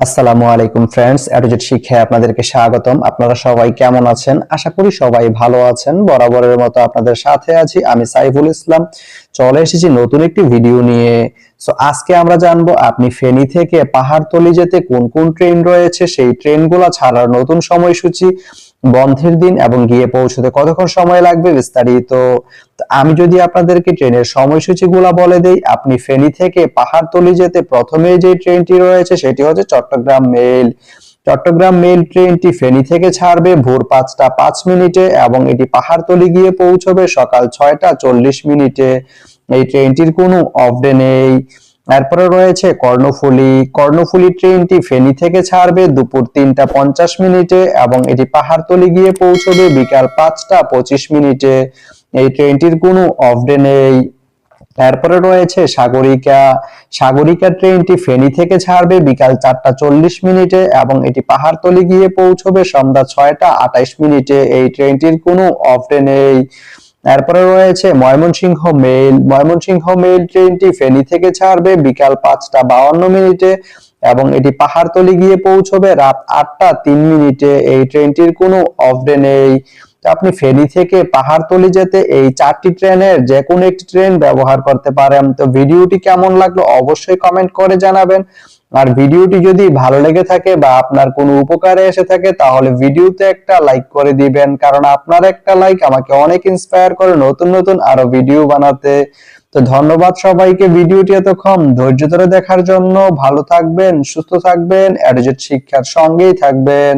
আসসালামু আলাইকুম ফ্রেন্ডস, এটুজেট শিক্ষায় আপনাদেরকে স্বাগতম। আপনারা সবাই কেমন আছেন? আশা করি সবাই ভালো আছেন। বরাবরের মতো আপনাদের সাথে আছি আমি সাইফুল ইসলাম। চলে এসেছি নতুন একটি ভিডিও নিয়ে। আজকে আমরা জানবো আপনি ফেনী থেকে পাহাড়তলি যেতে কোন কোন ট্রেন রয়েছে, সেই ট্রেনগুলো ছাড়ার নতুন সময়সূচি, বন্ধের দিন এবং গিয়ে পৌঁছতে কতক্ষণ সময় লাগবে বিস্তারিত। আমি যদি আপনাদেরকে ট্রেনের সময়সূচিগুলো বলে দেই, আপনি ফেনী থেকে পাহাড়তলি যেতে প্রথমে যে ট্রেনটি রয়েছে সেটি হচ্ছে চট্টগ্রাম মেল। চট্টগ্রাম মেল ট্রেনটি ফেনী থেকে ছাড়বে ভোর 5টা 5 মিনিটে এবং এটি পাহাড়তলি গিয়ে পৌঁছবে সকাল 6টা 40 মিনিটে। এই ট্রেনটির কোনো অফ ডে নেই। এরপরে রয়েছে কর্ণফুলী। কর্ণফুলী ট্রেনটি ফেনী থেকে ছাড়বে দুপুর 3টা 50 মিনিটে এবং এটি পাহাড়তলি গিয়ে পৌঁছবে বিকাল 5টা 25 মিনিটে। এই ট্রেনটির কোনো অফ ডে নেই। এরপরে রয়েছে সাগরিকা। সাগরিকা ট্রেনটি ফেনী থেকে ছাড়বে বিকাল 4টা 40 মিনিটে এবং এটি পাহাড়তলি গিয়ে পৌঁছবে সন্ধ্যা 6টা 28 মিনিটে। এই ট্রেনটির কোনো অফ ডে নেই। এরপরে রয়েছে ময়মনসিংহ মেল। ময়মনসিংহ মেল ট্রেনটি ফেনী থেকে ছাড়বে বিকাল 5টা 52 মিনিটে এবং এটি পাহাড়তলি গিয়ে পৌঁছবে রাত 8টা 3 মিনিটে। এই ট্রেনটির কোনো অফ ডে নেই। আপনি ফেনী থেকে পাহাড়তলি যেতে এই 4টি ট্রেনের যে কোনো একটি ট্রেন ব্যবহার করতে পারেন। তো ভিডিওটি কেমন লাগলো অবশ্যই কমেন্ট করে জানাবেন। আর ভিডিওটি যদি ভালো লেগে থাকে বা আপনার কোনো উপকারে এসে থাকে তাহলে ভিডিওতে একটা লাইক করে দিবেন, কারণ আপনার একটা লাইক আমাকে অনেক ইন্সপায়ার করে নতুন নতুন আরো ভিডিও বানাতে। তো ধন্যবাদ সবাইকে ভিডিওটি এতক্ষণ ধৈর্য ধরে দেখার জন্য। ভালো থাকবেন, সুস্থ থাকবেন, এডুজেট শিক্ষার সঙ্গেই থাকবেন।